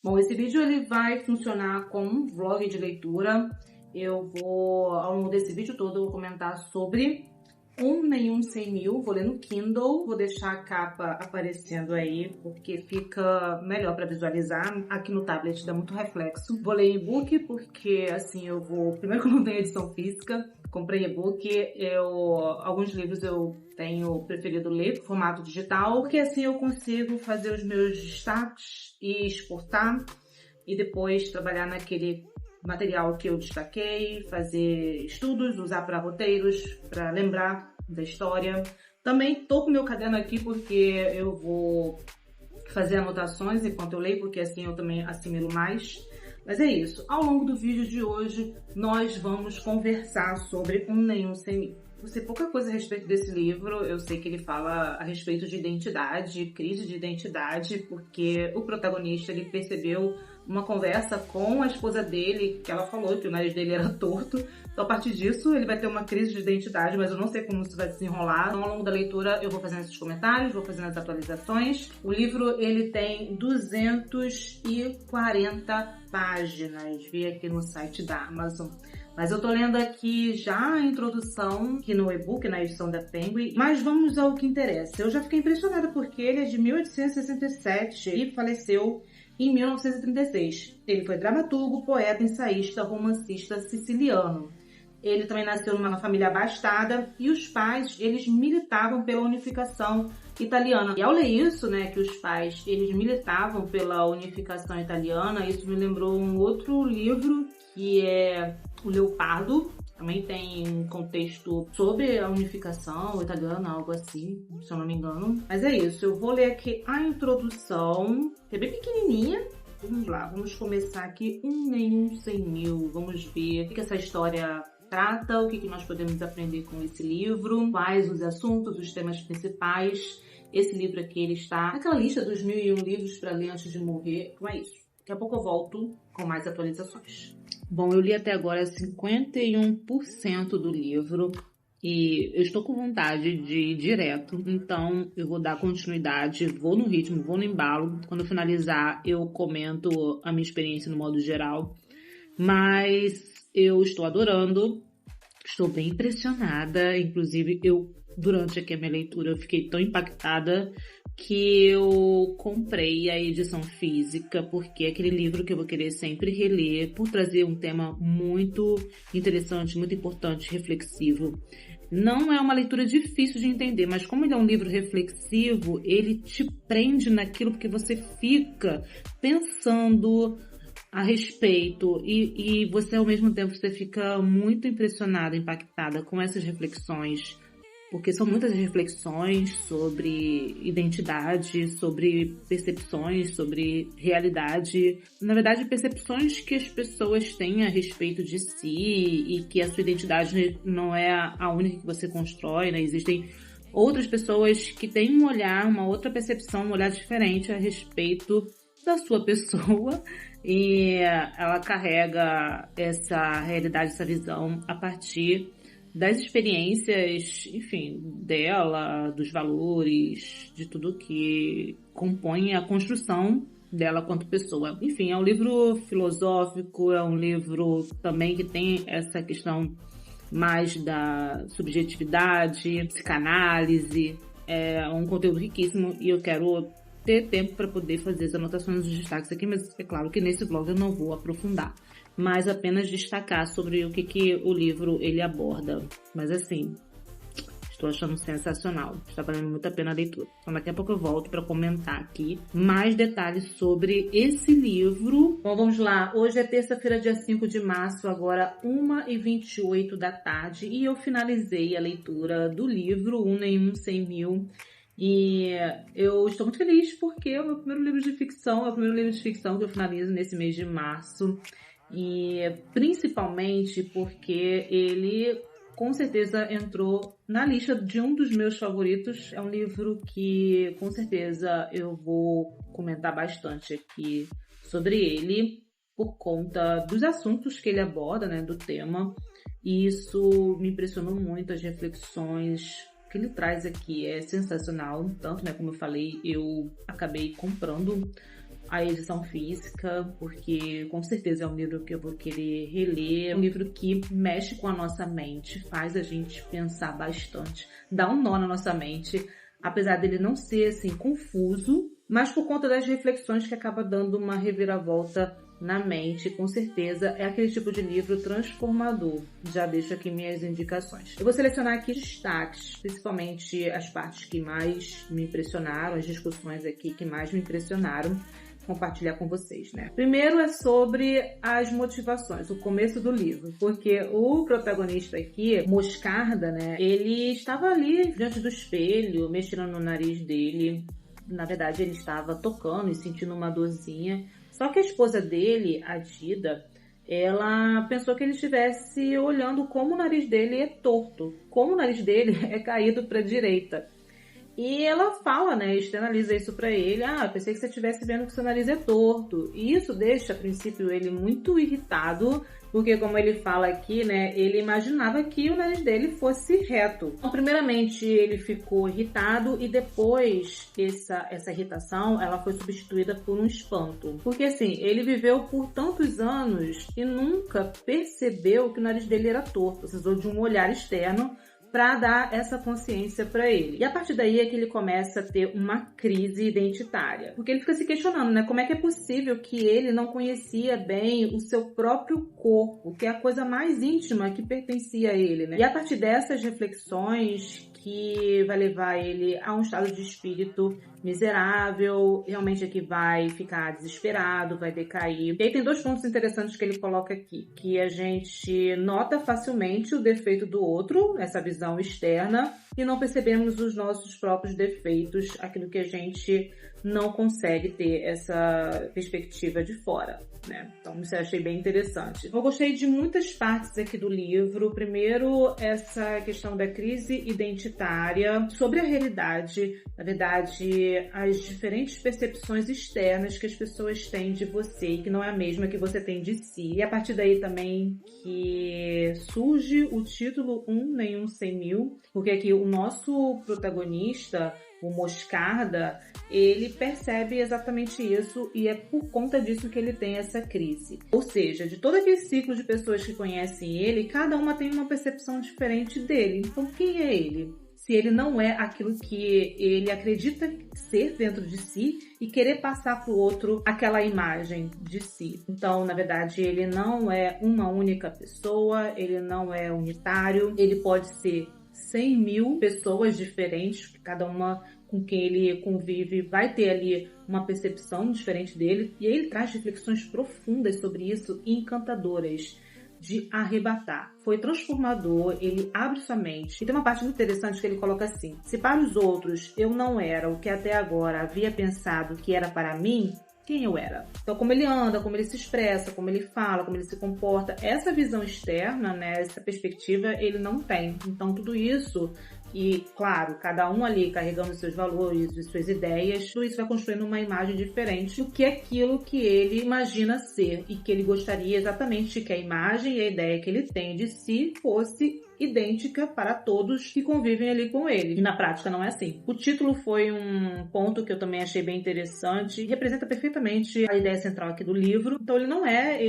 Bom, esse vídeo ele vai funcionar como um vlog de leitura. Eu vou, ao longo desse vídeo todo, eu vou comentar sobre Nenhum 100 Mil. Vou ler no Kindle, vou deixar a capa aparecendo aí, porque fica melhor para visualizar. Aqui no tablet dá muito reflexo. Vou ler e-book, porque assim eu vou... Primeiro que eu não tenho edição física, comprei e-book. Alguns livros eu tenho preferido ler no formato digital, porque assim eu consigo fazer os meus destaques e exportar, e depois trabalhar naquele material que eu destaquei, fazer estudos, usar para roteiros, para lembrar da história. Também tô com meu caderno aqui porque eu vou fazer anotações enquanto eu leio, porque assim eu também assimilo mais. Mas é isso. Ao longo do vídeo de hoje, nós vamos conversar sobre Nenhum 100 Mil. Eu sei pouca coisa a respeito desse livro. Eu sei que ele fala a respeito de identidade, crise de identidade, porque o protagonista ele percebeu uma conversa com a esposa dele, que ela falou que o nariz dele era torto. Então, a partir disso, ele vai ter uma crise de identidade, mas eu não sei como isso vai se desenrolar. Então, ao longo da leitura, eu vou fazendo esses comentários, vou fazendo as atualizações. O livro, ele tem 240 páginas. Vi aqui no site da Amazon. Mas eu tô lendo aqui já a introdução, aqui no e-book, na edição da Penguin. Mas vamos ao que interessa. Eu já fiquei impressionada porque ele é de 1867 e faleceu em 1936. Ele foi dramaturgo, poeta, ensaísta, romancista siciliano. Ele também nasceu numa família abastada e os pais, eles militavam pela unificação italiana. E ao ler isso, né, que os pais, eles militavam pela unificação italiana, isso me lembrou um outro livro que é O Leopardo. Também tem um contexto sobre a unificação italiana, algo assim, se eu não me engano. Mas é isso, eu vou ler aqui a introdução, que é bem pequenininha. Vamos lá, vamos começar aqui Nenhum 100 Mil. Vamos ver o que essa história trata, o que nós podemos aprender com esse livro, quais os assuntos, os temas principais. Esse livro aqui, ele está naquela lista dos 1001 livros para ler antes de morrer. Então é isso. Daqui a pouco eu volto com mais atualizações. Bom, eu li até agora 51% do livro e eu estou com vontade de ir direto, então eu vou dar continuidade, vou no ritmo, vou no embalo. Quando eu finalizar, eu comento a minha experiência no modo geral, mas eu estou adorando, estou bem impressionada. Inclusive, durante aqui a minha leitura, eu fiquei tão impactada que eu comprei a edição física, porque é aquele livro que eu vou querer sempre reler, por trazer um tema muito interessante, muito importante, reflexivo. Não é uma leitura difícil de entender, mas como ele é um livro reflexivo, ele te prende naquilo porque você fica pensando a respeito e você ao mesmo tempo você fica muito impressionada, impactada com essas reflexões, porque são muitas reflexões sobre identidade, sobre percepções, sobre realidade. Na verdade, percepções que as pessoas têm a respeito de si e que a sua identidade não é a única que você constrói, né? Existem outras pessoas que têm um olhar, uma outra percepção, um olhar diferente a respeito da sua pessoa, e ela carrega essa realidade, essa visão a partir das experiências, enfim, dela, dos valores, de tudo que compõe a construção dela quanto pessoa. Enfim, é um livro filosófico, é um livro também que tem essa questão mais da subjetividade, psicanálise. É um conteúdo riquíssimo e eu quero ter tempo para poder fazer as anotações dos destaques aqui, mas é claro que nesse vlog eu não vou aprofundar, mas apenas destacar sobre o que o livro ele aborda. Mas assim, estou achando sensacional, está valendo muito a pena a leitura. Então daqui a pouco eu volto para comentar aqui mais detalhes sobre esse livro. Bom, vamos lá, hoje é terça-feira, dia 5 de março, agora 1h28 da tarde, e eu finalizei a leitura do livro Nenhum 100 Mil. E eu estou muito feliz porque é o meu primeiro livro de ficção, é o primeiro livro de ficção que eu finalizo nesse mês de março. E principalmente porque ele com certeza entrou na lista de um dos meus favoritos. É um livro que com certeza eu vou comentar bastante aqui sobre ele por conta dos assuntos que ele aborda, né, do tema. E isso me impressionou muito, as reflexões que ele traz aqui é sensacional. Tanto, né, como eu falei, eu acabei comprando a edição física, porque com certeza é um livro que eu vou querer reler. É um livro que mexe com a nossa mente, faz a gente pensar bastante, dá um nó na nossa mente, apesar dele não ser assim confuso, mas por conta das reflexões que acaba dando uma reviravolta na mente, com certeza é aquele tipo de livro transformador. Já deixo aqui minhas indicações. Eu vou selecionar aqui destaques, principalmente as partes que mais me impressionaram, as discussões aqui que mais me impressionaram, compartilhar com vocês, né? Primeiro é sobre as motivações, o começo do livro, porque o protagonista aqui, Moscarda, né? Ele estava ali diante do espelho, mexendo no nariz dele. Na verdade, ele estava tocando e sentindo uma dorzinha. Só que a esposa dele, a Dida, ela pensou que ele estivesse olhando como o nariz dele é torto, como o nariz dele é caído para a direita. E ela fala, né, externaliza isso para ele, pensei que você estivesse vendo que seu nariz é torto. E isso deixa, a princípio, ele muito irritado, porque como ele fala aqui, né, ele imaginava que o nariz dele fosse reto. Então, primeiramente, ele ficou irritado e depois essa irritação, ela foi substituída por um espanto. Porque assim, ele viveu por tantos anos e nunca percebeu que o nariz dele era torto. Precisou de um olhar externo para dar essa consciência para ele. E a partir daí é que ele começa a ter uma crise identitária. Porque ele fica se questionando, né? Como é que é possível que ele não conhecia bem o seu próprio corpo, que é a coisa mais íntima que pertencia a ele, né? E a partir dessas reflexões que vai levar ele a um estado de espírito miserável, realmente é que vai ficar desesperado, vai decair. E aí tem dois pontos interessantes que ele coloca aqui, que a gente nota facilmente o defeito do outro, essa visão externa, e não percebemos os nossos próprios defeitos, aquilo que a gente não consegue ter essa perspectiva de fora, né? Então isso eu achei bem interessante. Eu gostei de muitas partes aqui do livro. Primeiro, essa questão da crise identitária sobre a realidade, na verdade, as diferentes percepções externas que as pessoas têm de você e que não é a mesma que você tem de si. E a partir daí também que surge o título Nenhum 100 mil, porque aqui o nosso protagonista, o Moscarda, ele percebe exatamente isso e é por conta disso que ele tem essa crise. Ou seja, de todo aquele ciclo de pessoas que conhecem ele, cada uma tem uma percepção diferente dele. Então, quem é ele? Se ele não é aquilo que ele acredita ser dentro de si e querer passar para o outro aquela imagem de si. Então, na verdade, ele não é uma única pessoa, ele não é unitário, ele pode ser 100 mil pessoas diferentes, cada uma com quem ele convive vai ter ali uma percepção diferente dele, e aí ele traz reflexões profundas sobre isso e encantadoras de arrebatar. Foi transformador, ele abre sua mente. E tem uma parte muito interessante que ele coloca assim: se para os outros eu não era o que até agora havia pensado que era para mim, quem eu era? Então, como ele anda, como ele se expressa, como ele fala, como ele se comporta, essa visão externa, né, essa perspectiva, ele não tem. Então, tudo isso, e claro, cada um ali carregando seus valores e suas ideias, tudo isso vai construindo uma imagem diferente do que aquilo que ele imagina ser e que ele gostaria exatamente que a imagem e a ideia que ele tem de si fosse idêntica para todos que convivem ali com ele. E na prática não é assim. O título foi um ponto que eu também achei bem interessante e representa perfeitamente a ideia central aqui do livro. Então ele não é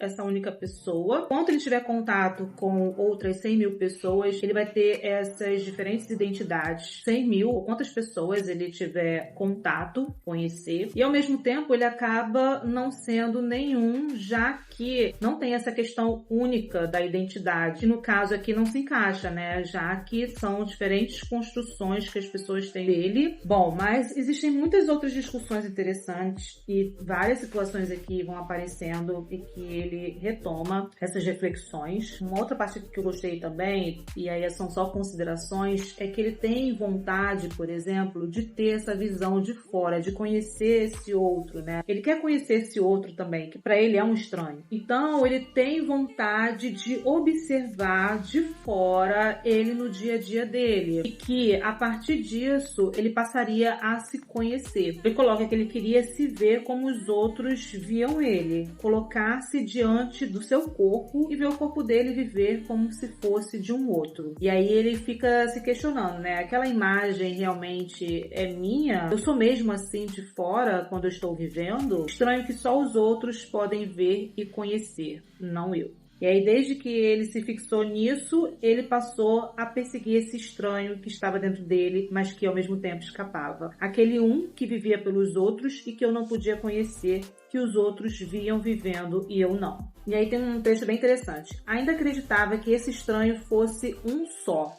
essa única pessoa. Quando ele tiver contato com outras 100 mil pessoas, ele vai ter essas diferentes identidades. 100 mil, ou quantas pessoas ele tiver contato, conhecer. E ao mesmo tempo ele acaba não sendo nenhum, já que não tem essa questão única da identidade. E no caso aqui não se encaixa, né? Já que são diferentes construções que as pessoas têm dele. Bom, mas existem muitas outras discussões interessantes e várias situações aqui vão aparecendo e que ele retoma essas reflexões. Uma outra parte que eu gostei também, e aí são só considerações, é que ele tem vontade, por exemplo, de ter essa visão de fora, de conhecer esse outro, né? Ele quer conhecer esse outro também, que para ele é um estranho. Então, ele tem vontade de observar de de fora ele no dia a dia dele. E que, a partir disso, ele passaria a se conhecer. Ele coloca que ele queria se ver como os outros viam ele. Colocar-se diante do seu corpo e ver o corpo dele viver como se fosse de um outro. E aí ele fica se questionando, né? Aquela imagem realmente é minha? Eu sou mesmo assim de fora quando eu estou vivendo? Estranho que só os outros podem ver e conhecer, não eu. E aí, desde que ele se fixou nisso, ele passou a perseguir esse estranho que estava dentro dele, mas que ao mesmo tempo escapava. Aquele que vivia pelos outros e que eu não podia conhecer, que os outros viam vivendo e eu não. E aí tem um texto bem interessante. Ainda acreditava que esse estranho fosse um só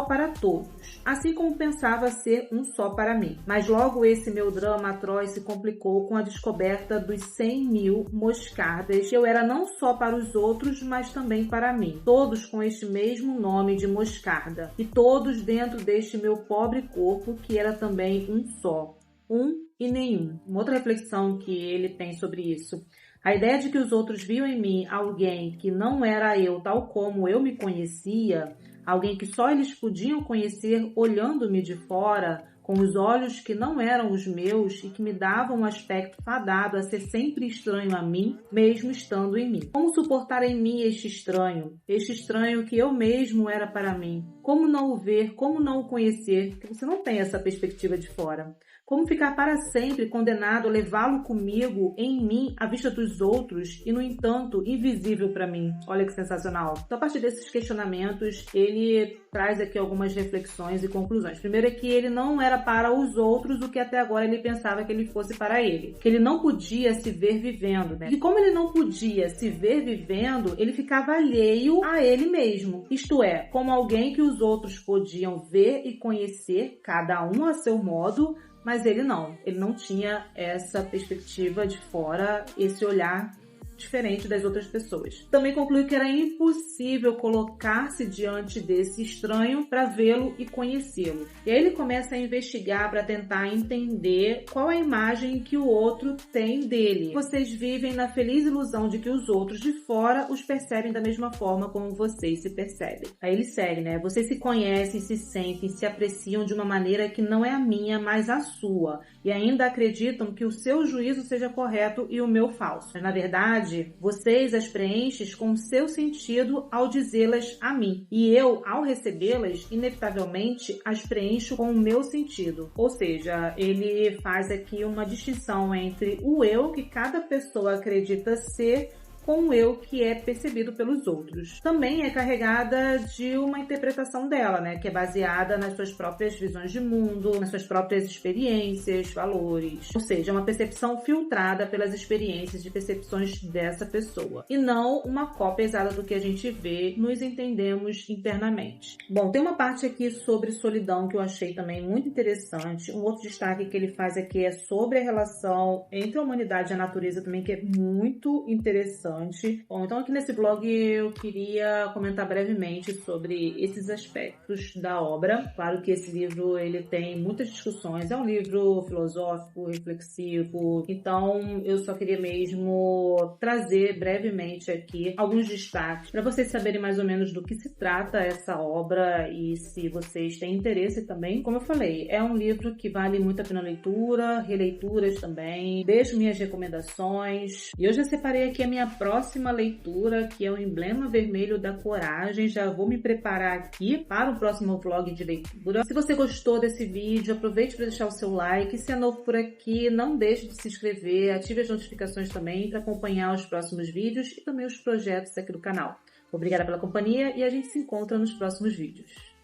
para todos, assim como pensava ser um só para mim. Mas logo esse meu drama atroz se complicou com a descoberta dos 100.000 moscardas, que eu era não só para os outros, mas também para mim. Todos com este mesmo nome de moscarda, e todos dentro deste meu pobre corpo, que era também um só. Um e nenhum. Uma outra reflexão que ele tem sobre isso. A ideia de que os outros viam em mim alguém que não era eu, tal como eu me conhecia, alguém que só eles podiam conhecer olhando-me de fora, com os olhos que não eram os meus e que me davam um aspecto fadado a ser sempre estranho a mim, mesmo estando em mim. Como suportar em mim este estranho que eu mesmo era para mim? Como não o ver, como não o conhecer, porque você não tem essa perspectiva de fora? Como ficar para sempre condenado a levá-lo comigo, em mim, à vista dos outros e, no entanto, invisível para mim? Olha que sensacional. Então, a partir desses questionamentos, ele traz aqui algumas reflexões e conclusões. Primeiro é que ele não era para os outros o que até agora ele pensava que ele fosse para ele. Que ele não podia se ver vivendo, né? E como ele não podia se ver vivendo, ele ficava alheio a ele mesmo. Isto é, como alguém que os outros podiam ver e conhecer, cada um a seu modo, mas ele não tinha essa perspectiva de fora, esse olhar diferente das outras pessoas. Também conclui que era impossível colocar-se diante desse estranho para vê-lo e conhecê-lo. E aí ele começa a investigar para tentar entender qual a imagem que o outro tem dele. Vocês vivem na feliz ilusão de que os outros de fora os percebem da mesma forma como vocês se percebem. Aí ele segue, né? Vocês se conhecem, se sentem, se apreciam de uma maneira que não é a minha, mas a sua. E ainda acreditam que o seu juízo seja correto e o meu falso. Mas, na verdade, vocês as preenchem com o seu sentido ao dizê-las a mim. E eu, ao recebê-las, inevitavelmente as preencho com o meu sentido. Ou seja, ele faz aqui uma distinção entre o eu que cada pessoa acredita ser com o eu que é percebido pelos outros. Também é carregada de uma interpretação dela, né, que é baseada nas suas próprias visões de mundo, nas suas próprias experiências, valores. Ou seja, uma percepção filtrada pelas experiências e percepções dessa pessoa. E não uma cópia exata do que a gente vê, nos entendemos internamente. Bom, tem uma parte aqui sobre solidão que eu achei também muito interessante. Um outro destaque que ele faz aqui é sobre a relação entre a humanidade e a natureza também, que é muito interessante. Bom, então aqui nesse blog eu queria comentar brevemente sobre esses aspectos da obra. Claro que esse livro ele tem muitas discussões, é um livro filosófico, reflexivo, então eu só queria mesmo trazer brevemente aqui alguns destaques para vocês saberem mais ou menos do que se trata essa obra e se vocês têm interesse também. Como eu falei, é um livro que vale muito a pena leitura, releituras também, deixo minhas recomendações e eu já separei aqui a minha próxima leitura, que é o Emblema Vermelho da Coragem. Já vou me preparar aqui para o próximo vlog de leitura. Se você gostou desse vídeo, aproveite para deixar o seu like. Se é novo por aqui, não deixe de se inscrever, ative as notificações também para acompanhar os próximos vídeos e também os projetos aqui do canal. Obrigada pela companhia e a gente se encontra nos próximos vídeos.